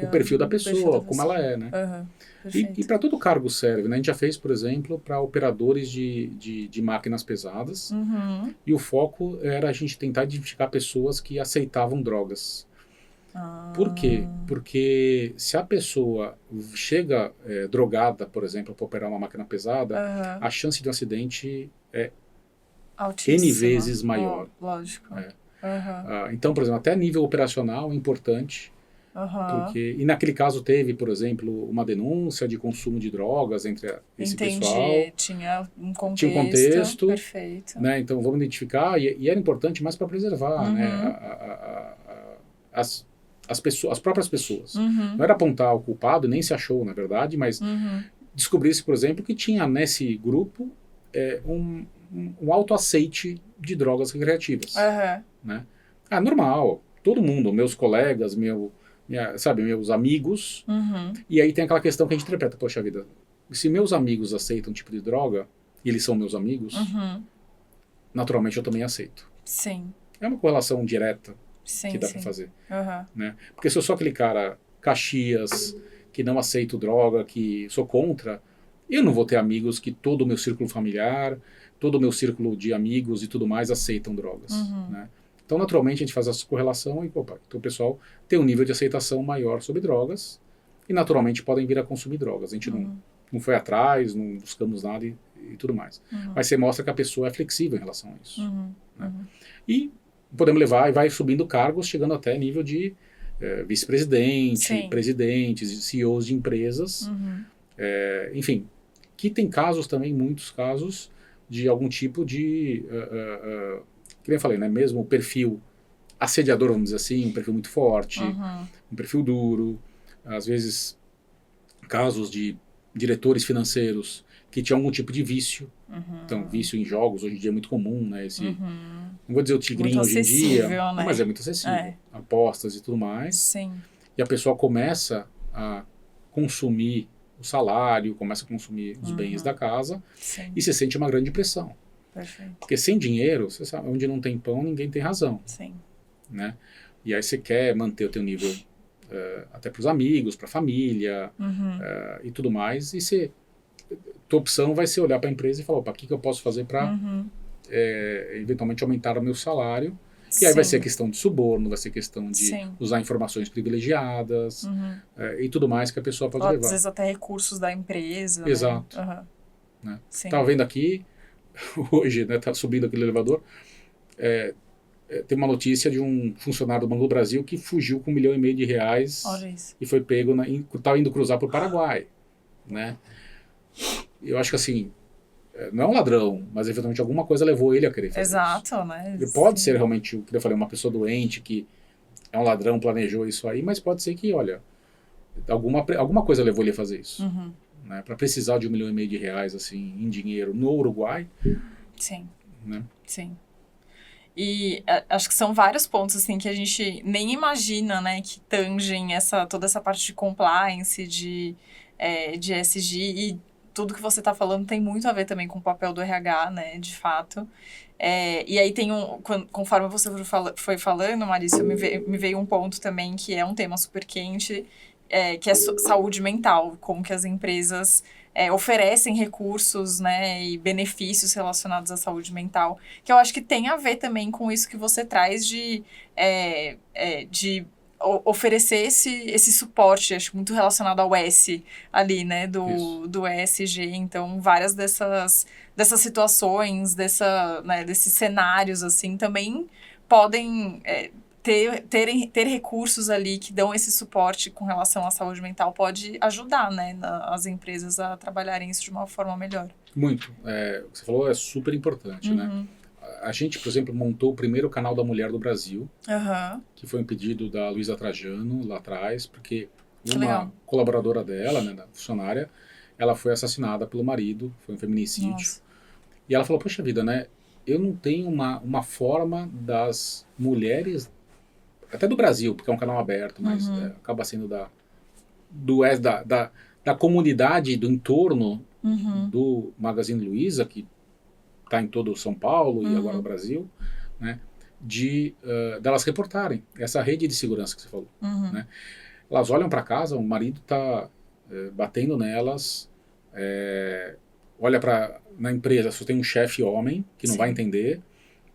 o perfil da pessoa, como ela é, né? E para todo cargo serve, né? A gente já fez, por exemplo, para operadores de máquinas pesadas, e o foco era a gente tentar identificar pessoas que aceitavam drogas. Por quê? Porque se a pessoa chega drogada, por exemplo, para operar uma máquina pesada, a chance de um acidente é altíssima. N vezes maior. Lógico. Então, por exemplo, até nível operacional é importante. Porque, e naquele caso teve, por exemplo, uma denúncia de consumo de drogas entre esse pessoal. Tinha um contexto. Tinha um contexto. Perfeito. Né? Então vamos identificar, e era importante mais para preservar né? As próprias pessoas. Não era apontar o culpado, nem se achou, na verdade, mas descobrir-se, por exemplo, que tinha nesse grupo um autoaceite de drogas recreativas. Né? Normal, todo mundo, meus colegas, meus amigos, e aí tem aquela questão que a gente interpreta, poxa vida, se meus amigos aceitam um tipo de droga, e eles são meus amigos, naturalmente eu também aceito. Sim. É uma correlação direta que dá para fazer. Né? Porque se eu sou aquele cara Caxias, que não aceito droga, que sou contra, eu não vou ter amigos que todo o meu círculo familiar, todo o meu círculo de amigos e tudo mais aceitam drogas. Né? Então, naturalmente, a gente faz essa correlação e, então o pessoal tem um nível de aceitação maior sobre drogas e, naturalmente, podem vir a consumir drogas. A gente não foi atrás, não buscamos nada e tudo mais. Mas você mostra que a pessoa é flexível em relação a isso. Né? E podemos levar e vai subindo cargos, chegando até nível de vice-presidente, presidentes, CEOs de empresas. Enfim, que tem casos também, muitos casos, de algum tipo de... que nem eu falei, né? Mesmo o perfil assediador, vamos dizer assim, um perfil muito forte, um perfil duro, às vezes casos de diretores financeiros que tinham algum tipo de vício. Então, vício em jogos hoje em dia é muito comum, né? Não vou dizer o tigrinho hoje em dia, né? Mas é muito acessível. Apostas e tudo mais. Sim. E a pessoa começa a consumir o salário, começa a consumir os bens da casa e se sente uma grande pressão. Perfeito. Porque sem dinheiro, você sabe, onde não tem pão, ninguém tem razão. Né? E aí você quer manter o teu nível até para os amigos, para a família e tudo mais. E tua opção vai ser olhar para a empresa e falar, opa, o que eu posso fazer para eventualmente aumentar o meu salário? E aí vai ser questão de suborno, vai ser questão de usar informações privilegiadas e tudo mais que a pessoa pode levar. Às vezes até recursos da empresa. Exato. Né? Estava vendo aqui, hoje, né, tá subindo aquele elevador, tem uma notícia de um funcionário do Banco do Brasil que fugiu com R$1,5 milhão e foi pego, estava indo cruzar para o Paraguai, né? Eu acho que assim, não é um ladrão, mas eventualmente alguma coisa levou ele a querer fazer isso. Né? Ele pode ser realmente, o que eu falei, uma pessoa doente que é um ladrão, planejou isso aí, mas pode ser que, olha, alguma coisa levou ele a fazer isso. Né? Para precisar de R$1,5 milhão assim, em dinheiro no Uruguai. Sim. Né? Sim. E acho que são vários pontos assim que a gente nem imagina, né, que tangem toda essa parte de compliance, de ESG, e tudo que você está falando tem muito a ver também com o papel do RH, né, de fato. E aí conforme você foi falando, Marício, me veio um ponto também que é um tema super quente, que é saúde mental, como que as empresas oferecem recursos, né, e benefícios relacionados à saúde mental, que eu acho que tem a ver também com isso que você traz de oferecer esse suporte, acho muito relacionado ao S ali, né, do ESG. Então, várias dessas situações, desses cenários, assim, também podem ter recursos ali que dão esse suporte com relação à saúde mental, pode ajudar, né, as empresas a trabalharem isso de uma forma melhor. Muito. O que você falou é super importante, né? A gente, por exemplo, montou o primeiro canal da mulher do Brasil, que foi um pedido da Luísa Trajano, lá atrás, porque uma colaboradora dela, né, da funcionária, ela foi assassinada pelo marido, foi um feminicídio. Nossa. E ela falou, poxa vida, né, eu não tenho uma forma das mulheres, até do Brasil, porque é um canal aberto, mas acaba sendo da comunidade, do entorno do Magazine Luiza, que está em todo São Paulo e agora no Brasil, né, delas reportarem essa rede de segurança que você falou. Né? Elas olham para casa, o marido está batendo nelas, olha na empresa, só tem um chefe homem que não vai entender.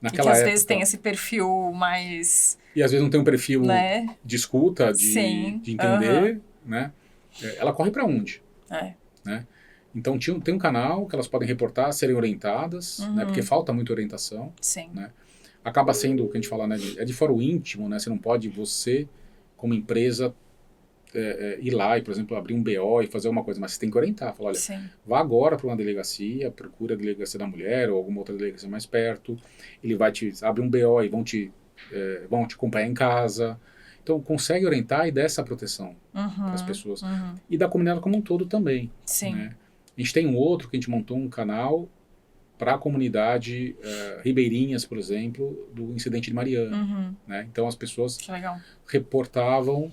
Naquela época, às vezes tem esse perfil mais... E às vezes não tem um perfil, né, de escuta, de entender, né? Ela corre para onde? Né? Então tem um canal que elas podem reportar, serem orientadas, né? Porque falta muita orientação. Sim. Né? Acaba sendo o que a gente fala, né? De foro íntimo, né? Você não pode, como empresa, ir lá e, por exemplo, abrir um BO e fazer uma coisa, mas você tem que orientar. Falar, olha, vá agora para uma delegacia, procura a delegacia da mulher ou alguma outra delegacia mais perto, ele vai abrir um BO e vão te acompanhar em casa. Então, consegue orientar e dar essa proteção para as pessoas. E da comunidade como um todo também. Sim. Né? A gente tem um outro que a gente montou um canal para a comunidade ribeirinhas, por exemplo, do incidente de Mariana. Né? Então as pessoas reportavam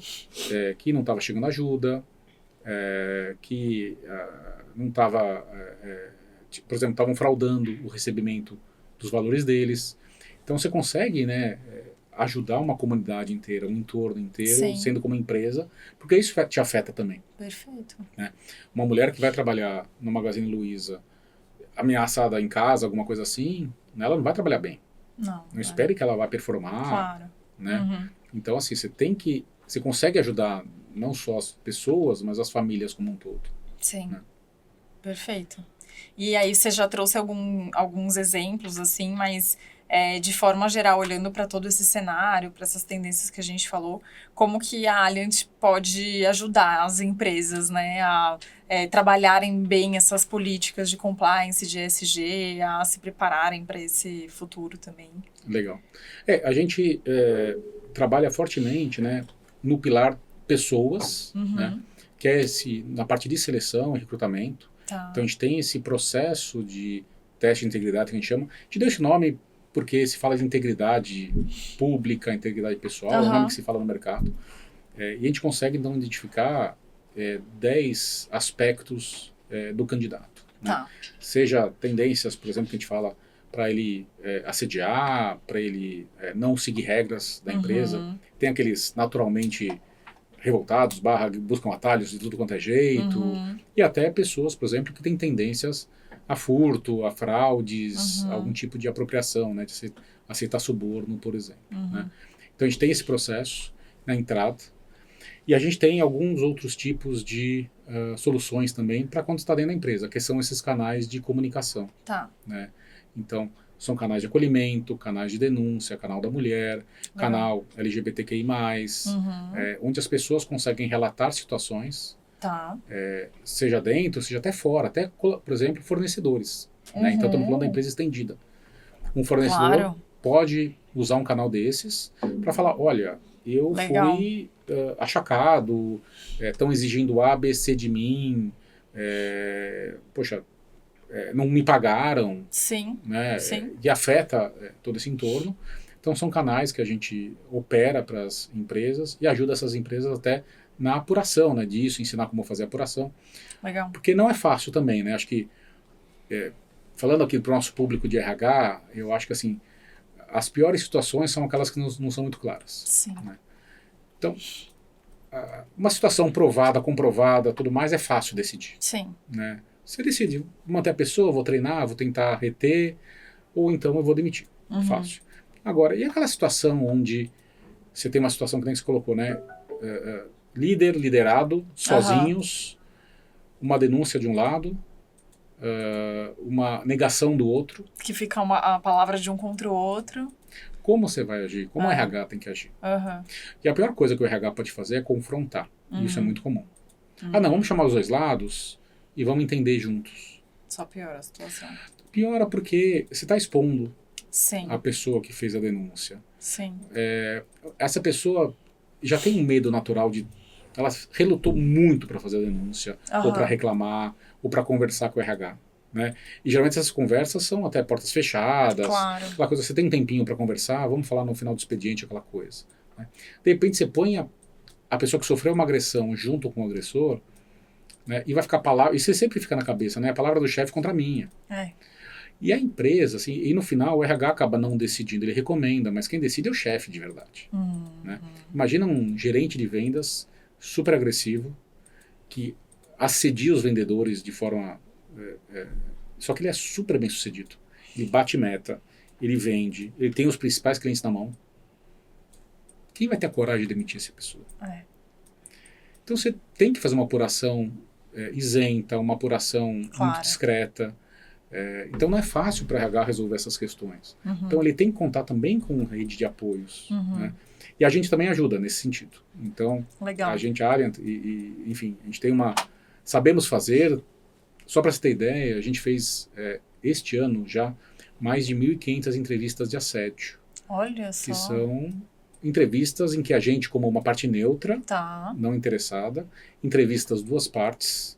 que não estava chegando ajuda, que não estava, por exemplo, estavam fraudando o recebimento dos valores deles. Então você consegue, né, ajudar uma comunidade inteira, um entorno inteiro, sendo como empresa, porque isso te afeta também. Perfeito. Né? Uma mulher que vai trabalhar no Magazine Luiza ameaçada em casa, alguma coisa assim, ela não vai trabalhar bem. Não espere que ela vai performar. Claro. Né? Então, assim, você consegue ajudar não só as pessoas, mas as famílias como um todo. Sim. Né? Perfeito. E aí você já trouxe alguns exemplos, assim, mas de forma geral, olhando para todo esse cenário, para essas tendências que a gente falou, como que a Alliant pode ajudar as empresas, né, a trabalharem bem essas políticas de compliance, de ESG, a se prepararem para esse futuro também? Legal. A gente trabalha fortemente, né, no pilar pessoas, né, que é na parte de seleção e recrutamento. Tá. Então a gente tem esse processo de teste de integridade que a gente chama. A gente deu esse nome porque se fala de integridade pública, integridade pessoal, é o nome que se fala no mercado. E a gente consegue, então, identificar 10 aspectos do candidato. Né? Tá. Seja tendências, por exemplo, que a gente fala para ele assediar, para ele não seguir regras da empresa. Tem aqueles naturalmente revoltados, buscam atalhos de tudo quanto é jeito. E até pessoas, por exemplo, que têm tendências a furto, a fraudes, algum tipo de apropriação, né, de aceitar suborno, por exemplo. Né? Então a gente tem esse processo na entrada e a gente tem alguns outros tipos de soluções também para quando está dentro da empresa, que são esses canais de comunicação. Tá. Né? Então, são canais de acolhimento, canais de denúncia, canal da mulher, canal LGBTQI+, onde as pessoas conseguem relatar situações, seja dentro, seja até fora, até, por exemplo, fornecedores. Né? Então, estamos falando da empresa estendida. Um fornecedor pode usar um canal desses para falar, olha, eu fui achacado, estão exigindo A, B, C de mim, não me pagaram. Sim, né? sim. E afeta todo esse entorno. Então, são canais que a gente opera para as empresas e ajuda essas empresas até na apuração, né, disso, ensinar como fazer a apuração. Legal. Porque não é fácil também, né? Acho que, falando aqui para o nosso público de RH, eu acho que assim, as piores situações são aquelas que não são muito claras. Sim. Né? Então, uma situação provada, comprovada, tudo mais, é fácil decidir. Sim. Né? Você decide manter a pessoa, vou treinar, vou tentar reter, ou então eu vou demitir. Fácil. Agora, e aquela situação onde você tem uma situação que nem você colocou, né? Líder, liderado, sozinhos, uma denúncia de um lado, uma negação do outro. Que fica a palavra de um contra o outro. Como você vai agir? Como o RH tem que agir? E a pior coisa que o RH pode fazer é confrontar. E isso é muito comum. Não, vamos chamar os dois lados e vamos entender juntos. Só piora a situação. Piora porque você está expondo Sim. a pessoa que fez a denúncia. Sim. Essa pessoa já tem um medo natural de... Ela relutou muito para fazer a denúncia, ou para reclamar, ou para conversar com o RH. Né? E geralmente essas conversas são até portas fechadas. Claro. Aquela coisa, você tem um tempinho para conversar, vamos falar no final do expediente, aquela coisa. Né? De repente você põe a pessoa que sofreu uma agressão junto com o agressor, né? E vai ficar a palavra... E você sempre fica na cabeça, né? A palavra do chefe contra a minha. E a empresa, assim, e no final o RH acaba não decidindo, ele recomenda, mas quem decide é o chefe de verdade. Né? Imagina um gerente de vendas super agressivo, que assedia os vendedores de forma... só que ele é super bem sucedido. Ele bate meta, ele vende, ele tem os principais clientes na mão. Quem vai ter a coragem de demitir essa pessoa? Então você tem que fazer uma apuração isenta, uma apuração muito discreta. Então não é fácil para o RH resolver essas questões. Então ele tem que contar também com rede de apoios. Né? E a gente também ajuda nesse sentido. Então a gente, a Ariant, enfim, a gente tem uma... Sabemos fazer, só para você ter ideia, a gente fez este ano já mais de 1.500 entrevistas de assédio. Olha só. Que são entrevistas em que a gente, como uma parte neutra, não interessada, entrevista as duas partes,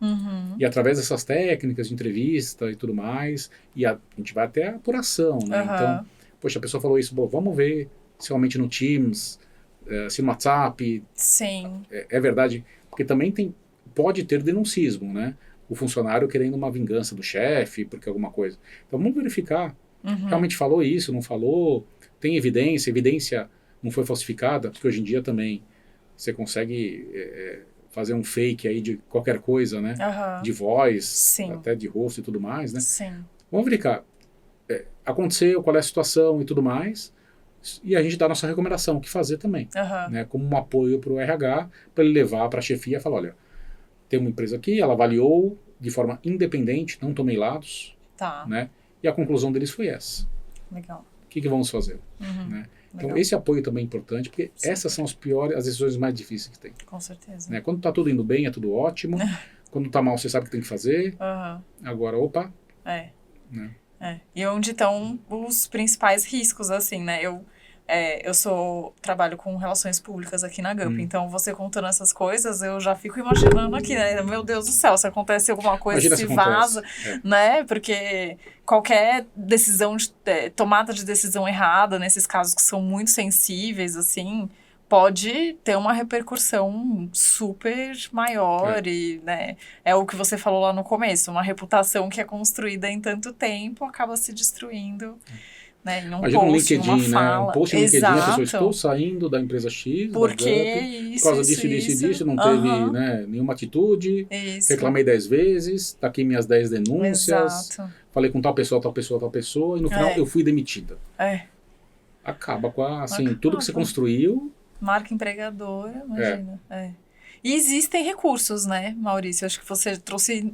e através dessas técnicas de entrevista e tudo mais, e a gente vai até a apuração, né? Então, poxa, a pessoa falou isso, bom, vamos ver se realmente no Teams, se no WhatsApp, é verdade, porque também pode ter denuncismo, né? O funcionário querendo uma vingança do chefe, porque alguma coisa. Então, vamos verificar, realmente falou isso, não falou, tem evidência não foi falsificada, porque hoje em dia também você consegue fazer um fake aí de qualquer coisa, né? De voz, até de rosto e tudo mais, né? Vamos verificar. Aconteceu, qual é a situação e tudo mais, e a gente dá a nossa recomendação, o que fazer também. Né? Como um apoio para o RH, para ele levar para a chefia e falar, olha, tem uma empresa aqui, ela avaliou de forma independente, não tomei lados, né? E a conclusão deles foi essa. Legal. O que vamos fazer? Né? Então, esse apoio também é importante, porque essas são as decisões mais difíceis que tem. Com certeza. Né? Quando está tudo indo bem, é tudo ótimo. Quando está mal, você sabe o que tem que fazer. Agora, opa. Né? E onde estão os principais riscos, assim, né? Eu trabalho com relações públicas aqui na GUP, então você contando essas coisas, eu já fico imaginando aqui, né? Meu Deus do céu, se acontece alguma coisa, se vaza, né? Porque qualquer decisão, tomada de decisão errada, nesses casos que são muito sensíveis, assim, pode ter uma repercussão super maior e, né? É o que você falou lá no começo, uma reputação que é construída em tanto tempo acaba se destruindo. Né? Imagina um LinkedIn, né? Um post no LinkedIn, a pessoa, estou saindo da empresa X, porque por causa disso, não teve né, nenhuma atitude, reclamei 10 vezes, tá aqui minhas 10 denúncias, falei com tal pessoa, e no final eu fui demitida. Acaba com tudo que você construiu. Marca empregadora, imagina. E existem recursos, né, Maurício? Acho que você trouxe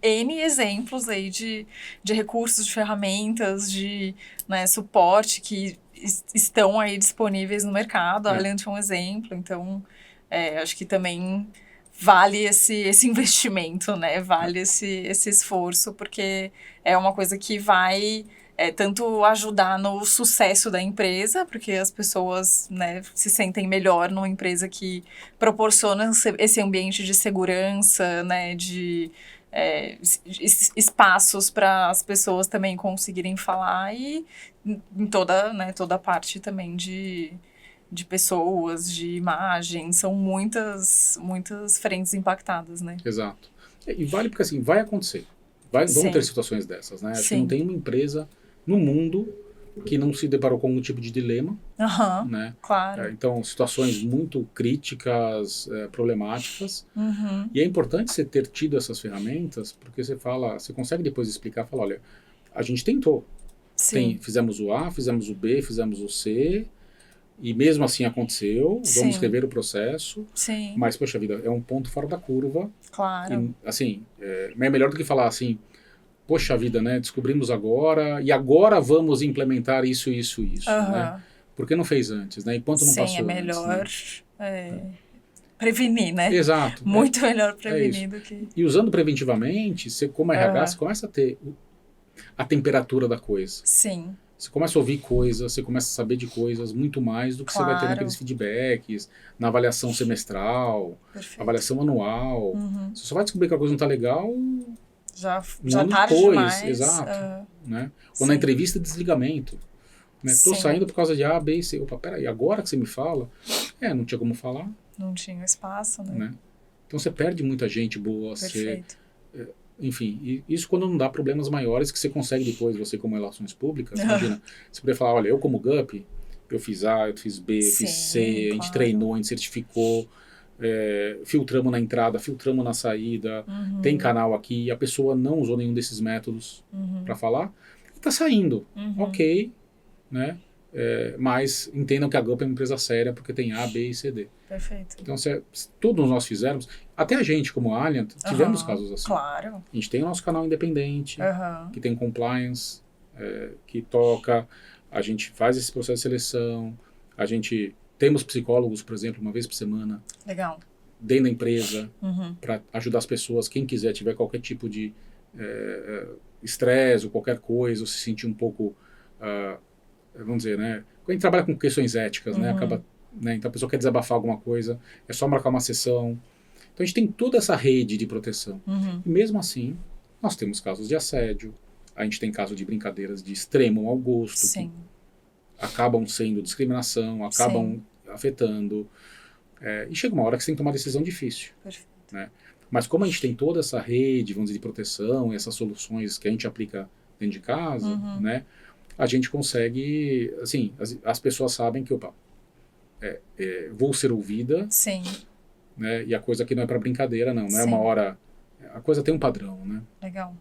N exemplos aí de recursos, de ferramentas, de, né, suporte que estão aí disponíveis no mercado. A Alliant é um exemplo, então acho que também vale esse investimento, né? Vale esse esforço, porque é uma coisa que vai tanto ajudar no sucesso da empresa, porque as pessoas, né, se sentem melhor numa empresa que proporciona esse ambiente de segurança, né, de espaços para as pessoas também conseguirem falar, e em toda a parte também de pessoas, de imagem, são muitas frentes impactadas, né? Exato. E vale porque assim, vai acontecer. Vão ter situações dessas, né? Acho que não tem uma empresa no mundo que não se deparou com algum tipo de dilema, né? Claro. Então, situações muito críticas, problemáticas. E é importante você ter tido essas ferramentas, porque você consegue depois explicar, falar, olha, a gente tentou. Fizemos o A, fizemos o B, fizemos o C, e mesmo assim aconteceu, vamos rever o processo. Mas, poxa vida, é um ponto fora da curva. Claro. E, assim, é melhor do que falar assim, poxa vida, né, descobrimos agora, e agora vamos implementar isso, né? Por que não fez antes, né? Enquanto não passou é melhor antes, né? Prevenir, né? Exato. Muito melhor prevenir do que... E usando preventivamente, você, como RH, você começa a ter a temperatura da coisa. Você começa a ouvir coisas, você começa a saber de coisas muito mais do que você vai ter naqueles feedbacks, na avaliação semestral, avaliação anual. Você só vai descobrir que a coisa não está legal... Já tarde demais. Exato. Né? Ou na entrevista de desligamento. Estou saindo por causa de A, B e C. Opa, peraí, agora que você me fala... não tinha como falar. Não tinha espaço, né? Então você perde muita gente boa. Perfeito. Enfim, isso quando não dá problemas maiores que você consegue depois, você como relações públicas, imagina, você poderia falar, olha, eu como GUP, eu fiz A, eu fiz B, eu fiz C, a gente treinou, a gente certificou, filtramos na entrada, filtramos na saída, tem canal aqui, a pessoa não usou nenhum desses métodos para falar, está saindo, ok, né? Mas entendam que a GUP é uma empresa séria porque tem A, B e C, D. Perfeito. Então, todos nós fizemos, até a gente como Alliant, tivemos casos assim. Claro. A gente tem o nosso canal independente, que tem compliance, que toca, a gente faz esse processo de seleção, temos psicólogos, por exemplo, uma vez por semana. Legal. Dentro da empresa, para ajudar as pessoas, quem quiser, tiver qualquer tipo de estresse ou qualquer coisa, ou se sentir um pouco... vamos dizer, né? Quando a gente trabalha com questões éticas, né? Então a pessoa quer desabafar alguma coisa, é só marcar uma sessão. Então a gente tem toda essa rede de proteção. E mesmo assim, nós temos casos de assédio, a gente tem casos de brincadeiras de extremo mau gosto, que acabam sendo discriminação, acabam afetando. E chega uma hora que você tem que tomar uma decisão difícil. Perfeito. Né? Mas como a gente tem toda essa rede, vamos dizer, de proteção, essas soluções que a gente aplica dentro de casa, né? A gente consegue, assim, as pessoas sabem que, vou ser ouvida, né, e a coisa aqui não é para brincadeira, não é uma hora, a coisa tem um padrão, né? Legal.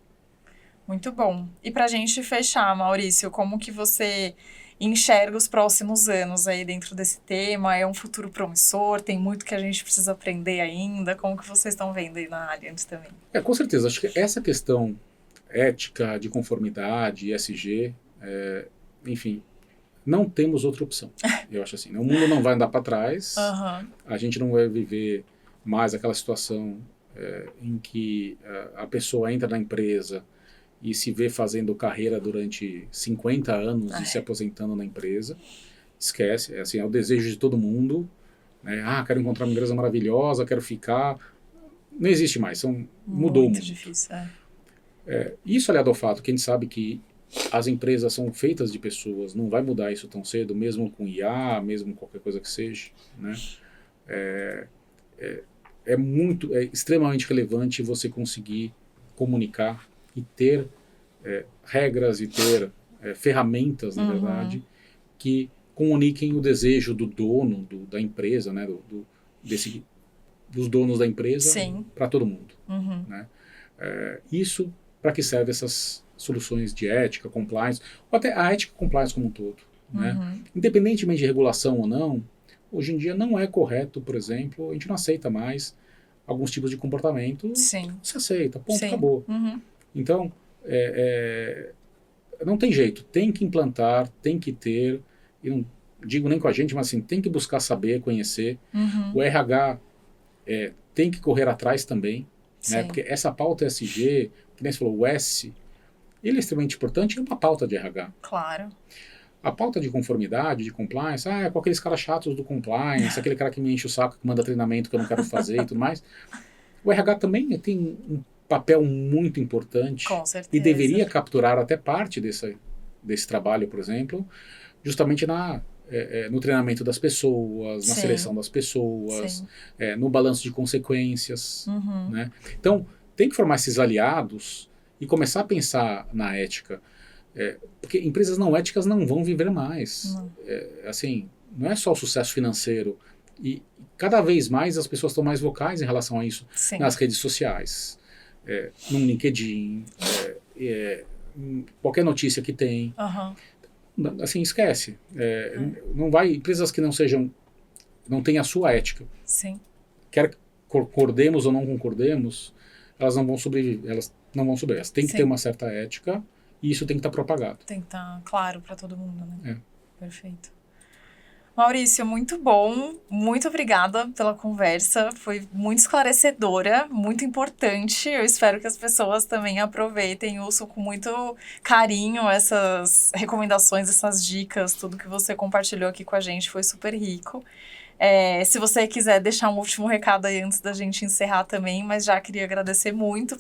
Muito bom. E pra gente fechar, Maurício, como que você enxerga os próximos anos aí dentro desse tema? É um futuro promissor? Tem muito que a gente precisa aprender ainda? Como que vocês estão vendo aí na Alliant também? Com certeza, acho que essa questão ética, de conformidade, ESG, enfim, não temos outra opção. Eu acho assim, o mundo não vai andar para trás, a gente não vai viver mais aquela situação em que a pessoa entra na empresa e se vê fazendo carreira durante 50 anos e se aposentando na empresa. Esquece, assim, é o desejo de todo mundo, né? Quero encontrar uma empresa maravilhosa, quero ficar. Não existe mais, mudou muito. Muito difícil, Isso aliado ao fato que a gente sabe que as empresas são feitas de pessoas, não vai mudar isso tão cedo, mesmo com IA, mesmo qualquer coisa que seja, né? É extremamente relevante você conseguir comunicar e ter regras e ter ferramentas, na verdade, que comuniquem o desejo do dono da empresa, né? Dos donos da empresa para todo mundo. Né? Isso para que serve essas soluções de ética, compliance, ou até a ética compliance como um todo. Né? Independentemente de regulação ou não, hoje em dia não é correto, por exemplo, a gente não aceita mais alguns tipos de comportamento, Sim. se aceita, ponto, Sim. acabou. Então, não tem jeito, tem que implantar, tem que ter, e não digo nem com a gente, mas assim, tem que buscar saber, conhecer. O RH tem que correr atrás também, né? Porque essa pauta ESG, que nem você falou, o S, ele é extremamente importante, é uma pauta de RH. Claro. A pauta de conformidade, de compliance, é com aqueles caras chatos do compliance, aquele cara que me enche o saco, que manda treinamento que eu não quero fazer e tudo mais. O RH também tem um papel muito importante. Com certeza. E deveria capturar até parte desse trabalho, por exemplo, justamente no treinamento das pessoas, na seleção das pessoas, no balanço de consequências. Né? Então, tem que formar esses aliados e começar a pensar na ética. Porque empresas não éticas não vão viver mais. Assim, não é só o sucesso financeiro. E cada vez mais as pessoas estão mais vocais em relação a isso nas redes sociais, no LinkedIn, qualquer notícia que tem. Assim, esquece. Não vai, empresas que não tenham a sua ética. Quer concordemos ou não concordemos, elas não vão sobreviver. Elas têm que ter uma certa ética. E isso tem que estar propagado. Tem que estar claro para todo mundo, né? Perfeito. Maurício, muito bom. Muito obrigada pela conversa. Foi muito esclarecedora, muito importante. Eu espero que as pessoas também aproveitem e ouçam com muito carinho essas recomendações, essas dicas, tudo que você compartilhou aqui com a gente foi super rico. Se você quiser deixar um último recado aí antes da gente encerrar também, mas já queria agradecer muito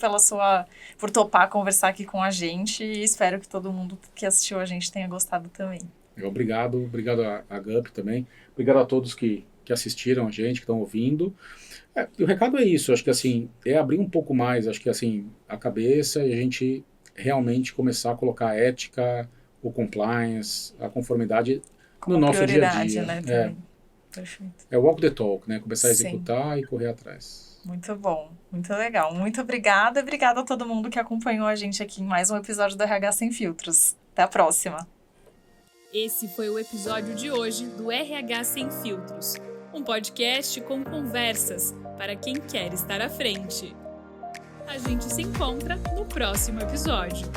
por topar conversar aqui com a gente e espero que todo mundo que assistiu a gente tenha gostado também. Obrigado a GUP também, obrigado a todos que assistiram a gente, que estão ouvindo. E o recado é isso, acho que assim, abrir um pouco mais, acho que assim, a cabeça e a gente realmente começar a colocar a ética, o compliance, a conformidade no nosso dia a dia. Né, perfeito. Walk the talk, né? Começar a executar e correr atrás. Muito bom, muito legal. Muito obrigada. Obrigada a todo mundo que acompanhou a gente aqui em mais um episódio do RH Sem Filtros. Até a próxima. Esse foi o episódio de hoje do RH Sem Filtros, um podcast com conversas para quem quer estar à frente. A gente se encontra no próximo episódio.